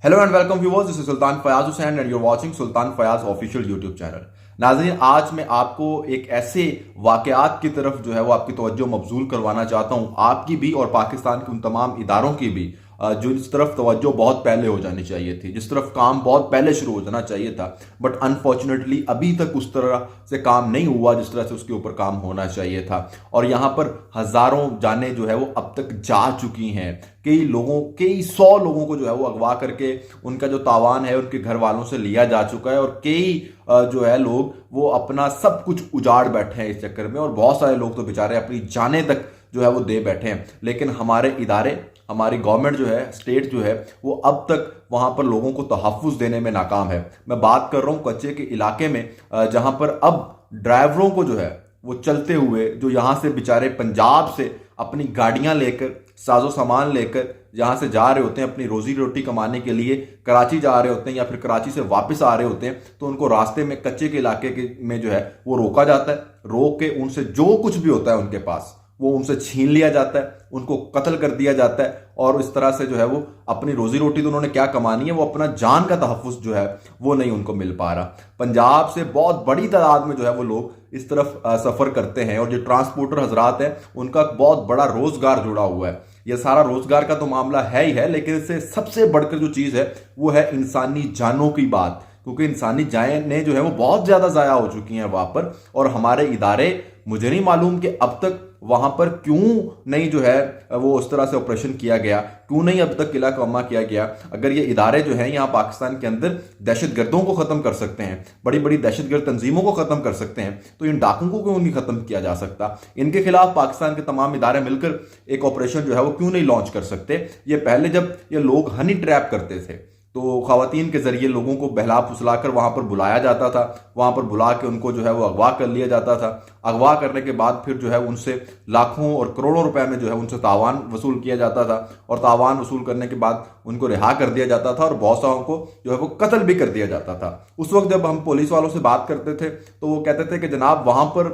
Hello and welcome viewers, this is Sultan Fayaz Hussain and you're watching Sultan Fayaz official YouTube channel. नाज़रीन, आज मैं आपको एक ऐसे वाकयात की तरफ जो है वो आपकी तवज्जो मबजूल करवाना चाहता हूं, आपकी भी और पाकिस्तान के उन तमाम इदारों की भी जो इस तरफ तवज्जो बहुत पहले हो जानी चाहिए थी, जिस तरफ काम बहुत पहले शुरू हो जाना चाहिए था। बट अनफॉर्चुनेटली अभी तक उस तरह से काम नहीं हुआ जिस तरह से उसके ऊपर काम होना चाहिए था। और यहां पर हजारों जानें जो है वो अब तक जा चुकी हैं। कई सौ लोगों को जो है वो अगवा करके उनका जो तावान है उनके घर वालों से लिया जा चुका है। और कई जो है लोग वो अपना सब कुछ उजाड़ बैठे हैं इस चक्कर में, और बहुत सारे लोग तो बेचारे अपनी जानें तक जो है वो दे बैठे हैं। लेकिन हमारे इदारे, हमारी गवर्नमेंट जो है, स्टेट जो है, वो अब तक वहां पर लोगों को तहफ्फुज देने में नाकाम है। मैं बात कर रहा हूं कच्चे के इलाके में, जहां पर अब ड्राइवरों को जो है वो चलते हुए, जो यहां से बेचारे पंजाब से अपनी गाड़ियां लेकर, साजो सामान लेकर जहां से जा रहे होते हैं अपनी रोजी रोटी कमाने के लिए, कराची जा रहे होते हैं या फिर कराची से वापस आ रहे होते हैं, तो उनको रास्ते में कच्चे के इलाके में जो है वो रोका जाता है। रोक के उनसे जो कुछ भी होता है उनके पास वो उनसे छीन लिया जाता है, उनको कत्ल कर दिया जाता है। और इस तरह से जो है वो अपनी रोजी रोटी तो उन्होंने क्या कमानी है, वो अपना जान का तहफ्फुज जो है वो नहीं उनको मिल पा रहा। पंजाब से बहुत बड़ी तादाद में जो है वो लोग इस तरफ सफर करते हैं, और जो ट्रांसपोर्टर हजरात हैं उनका बहुत बड़ा रोजगार जुड़ा हुआ है। यह सारा रोजगार का तो मामला है ही है, लेकिन इससे सबसे बढ़कर जो चीज है वो है इंसानी जानों की बात, क्योंकि इंसानी जानें जो है वो बहुत ज्यादा जाया हो चुकी हैं वहां पर। और हमारे इदारे, मुझे नहीं मालूम कि अब तक वहां पर क्यों नहीं जो है वो उस तरह से ऑपरेशन किया गया, क्यों नहीं अब तक किला कमा किया गया। अगर ये इदारे जो हैं यहाँ पाकिस्तान के अंदर दहशतगर्दों को खत्म कर सकते हैं, बड़ी बड़ी दहशतगर्द तंजीमों को खत्म कर सकते हैं, तो इन डाकुओं को क्यों नहीं खत्म किया जा सकता। इनके खिलाफ पाकिस्तान के तमाम इदारे मिलकर एक ऑपरेशन जो है वो क्यों नहीं लॉन्च कर सकते। ये पहले जब ये लोग हनी ट्रैप करते थे तो खवातीन के जरिए लोगों को बहला फुसला कर वहां पर बुलाया जाता था, वहां पर बुला के उनको जो है वो अगवा कर लिया जाता था। अगवा करने के बाद फिर जो है उनसे लाखों और करोड़ों रुपए में जो है उनसे तावान वसूल किया जाता था, और तावान वसूल करने के बाद उनको रिहा कर दिया जाता था, और बहुत सारों को जो है वो कत्ल भी कर दिया जाता था। उस वक्त जब हम पुलिस वालों से बात करते थे तो वो कहते थे कि जनाब वहां पर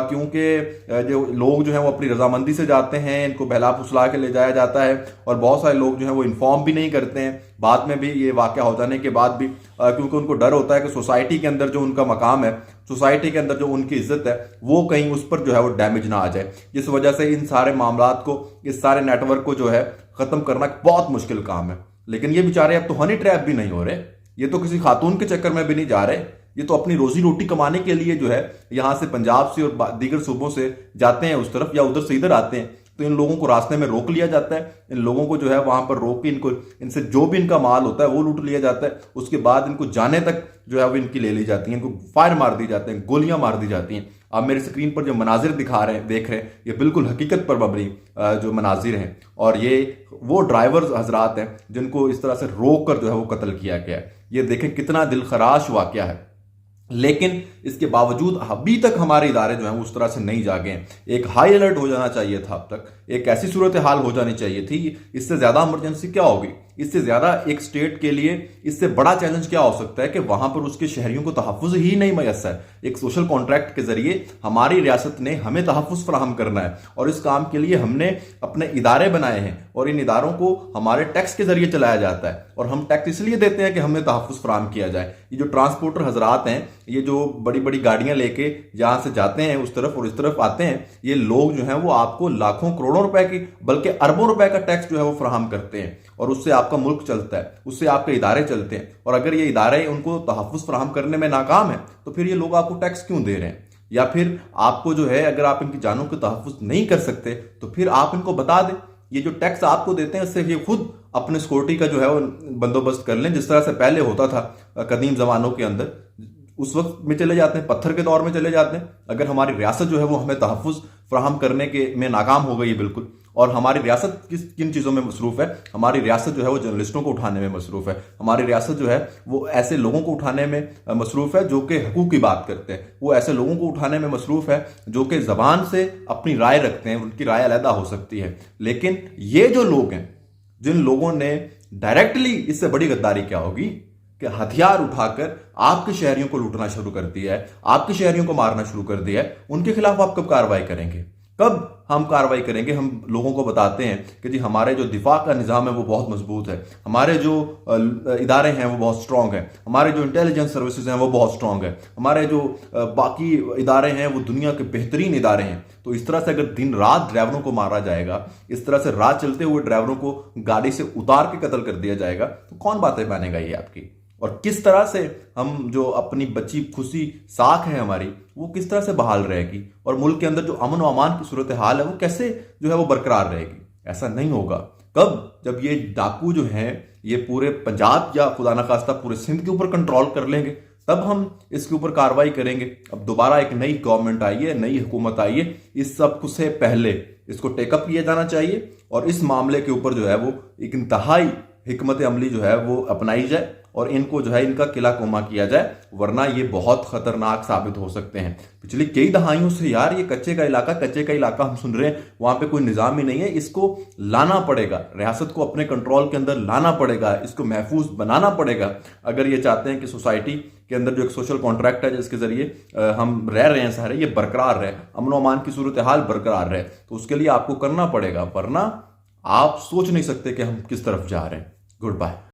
क्योंकि जो लोग जो है वो अपनी रजामंदी से जाते हैं, इनको बहला फुसला के ले जाया जाता है, और बहुत सारे लोग जो है वो इन्फॉर्म भी नहीं करते हैं बाद में भी, ये वाकया हो जाने के बाद भी, क्योंकि उनको डर होता है कि सोसाइटी के अंदर जो उनका मकाम है, सोसाइटी के अंदर जो उनकी इज्जत है, वो कहीं उस पर जो है वो डैमेज ना आ जाए। जिस वजह से इन सारे मामलात को, इस सारे नेटवर्क को जो है खत्म करना बहुत मुश्किल काम है। लेकिन ये बेचारे अब तो हनी ट्रैप भी नहीं हो रहे, ये तो किसी खातून के चक्कर में भी नहीं जा रहे, ये तो अपनी रोजी रोटी कमाने के लिए जो है यहां से पंजाब से और दीगर सूबों से जाते हैं उस तरफ, या उधर से इधर आते हैं। तो इन लोगों को रास्ते में रोक लिया जाता है, इन लोगों को जो है वहां पर रोक के इनको, इनसे जो भी इनका माल होता है वो लूट लिया जाता है। उसके बाद इनको जाने तक जो है वो इनकी ले ली जाती है, इनको फायर मार दी जाते हैं, गोलियां मार दी जाती हैं। आप मेरे स्क्रीन पर जो मनाजिर दिखा रहे हैं, देख रहे हैं, ये बिल्कुल हकीकत पर मबनी जो मनाजिर हैं, और ये वो ड्राइवर्स हजरात हैं जिनको इस तरह से रोक कर जो है वो कत्ल किया गया है। ये देखें कितना दिल खराश वाकया है। लेकिन इसके बावजूद अभी तक हमारे इदारे जो हैं उस तरह से नहीं जागे हैं। एक हाई अलर्ट हो जाना चाहिए था, अब तक एक ऐसी सूरत हाल हो जानी चाहिए थी। इससे ज्यादा इमरजेंसी क्या होगी, इससे ज्यादा एक स्टेट के लिए इससे बड़ा चैलेंज क्या हो सकता है कि वहां पर उसके शहरियों को तहफ्फुज ही नहीं मैसर। एक सोशल कॉन्ट्रैक्ट के जरिए हमारी रियासत ने हमें तहफ्फुज फराहम करना है, और इस काम के लिए हमने अपने इदारे बनाए हैं, और इन इदारों को हमारे टैक्स के जरिए चलाया जाता है, और हम टैक्स इसलिए देते हैं कि हमें तहफ्फुज फराहम किया जाए। ये जो ट्रांसपोर्टर हजरात हैं, ये जो बड़ी बड़ी गाड़ियां लेके जहां से जाते हैं उस तरफ और इस तरफ आते हैं, ये लोग जो हैं वो आपको लाखों करोड़ों रुपए की, बल्कि अरबों रुपए का टैक्स जो है वो फराहम करते हैं, और उससे आपका मुल्क चलता है, उससे आपके इदारे चलते हैं। और अगर ये इदारे उनको तहफ्फुज फराहम करने में नाकाम है तो फिर ये लोग आपको टैक्स क्यों दे रहे हैं। या फिर आपको जो है, अगर आप इनकी जानों को तहफ्फुज नहीं कर सकते तो फिर आप इनको बता दें, ये जो टैक्स आपको देते हैं उससे ये खुद अपने सिक्योरिटी का जो है वो बंदोबस्त कर लें, जिस तरह से पहले होता था कदीम जमानों के अंदर। उस वक्त में चले जाते हैं, पत्थर के दौर में चले जाते हैं। अगर हमारी रियासत जो है वो हमें तहफ्फुज फराहम करने के में नाकाम हो गई है बिल्कुल, और हमारी रियासत किन चीज़ों में मसरूफ है, हमारी रियासत जो है वो जर्नलिस्टों को उठाने में मसरूफ है, हमारी रियासत जो है वो ऐसे लोगों को उठाने में मसरूफ है जो कि हकूक़ की बात करते हैं, वो ऐसे लोगों को उठाने में मसरूफ है जो कि ज़बान से अपनी राय रखते हैं, उनकी राय अलहदा हो सकती है। लेकिन ये जो लोग हैं, जिन लोगों ने डायरेक्टली, इससे बड़ी गद्दारी क्या होगी कि हथियार उठाकर आपके शहरियों को लूटना शुरू कर दिया है, आपके शहरियों को मारना शुरू कर दिया है, उनके खिलाफ आप कब कार्रवाई करेंगे। कब हम कार्रवाई करेंगे? हम लोगों को बताते हैं कि जी हमारे जो दिफा का निज़ाम है वो बहुत मजबूत है, हमारे जो इदारे हैं वो बहुत स्ट्रांग हैं, हमारे जो इंटेलिजेंस सर्विसेज हैं वो बहुत स्ट्रांग है, हमारे जो बाकी इदारे हैं वो दुनिया के बेहतरीन इदारे हैं। तो इस तरह से अगर दिन रात ड्राइवरों को मारा जाएगा, इस तरह से रात चलते हुए ड्राइवरों को गाड़ी से उतार के कत्ल कर दिया जाएगा, तो कौन बातें मानेगा ये आपकी? और किस तरह से हम जो अपनी बची खुशी साख है हमारी, वो किस तरह से बहाल रहेगी, और मुल्क के अंदर जो अमन व अमान की सूरत हाल है वो कैसे जो है वो बरकरार रहेगी? ऐसा नहीं होगा। कब? जब ये डाकू जो हैं ये पूरे पंजाब या खुदा ना खास्ता पूरे सिंध के ऊपर कंट्रोल कर लेंगे, तब हम इसके ऊपर कार्रवाई करेंगे। अब दोबारा एक नई गवर्नमेंट आई है, नई हुकूमत आई है, इस सब कुछ से पहले इसको टेकअप किया जाना चाहिए और इस मामले के ऊपर जो है वो एक इंतहाई हिकमत अमली जो है वो अपनाई जाए और इनको जो है इनका किला कोमा किया जाए, वरना ये बहुत खतरनाक साबित हो सकते हैं। पिछली कई दहाइयों से यार ये कच्चे का इलाका हम सुन रहे हैं, वहां पे कोई निजाम ही नहीं है। इसको लाना पड़ेगा, रियासत को अपने कंट्रोल के अंदर लाना पड़ेगा, इसको महफूज बनाना पड़ेगा। अगर ये चाहते हैं कि सोसाइटी के अंदर जो एक सोशल कॉन्ट्रैक्ट है जिसके जरिए हम रह रहे हैं सारे, ये बरकरार रहे, अमन अमान की सूरत हाल बरकरार रहे, तो उसके लिए आपको करना पड़ेगा, वरना आप सोच नहीं सकते कि हम किस तरफ जा रहे हैं। Good bye.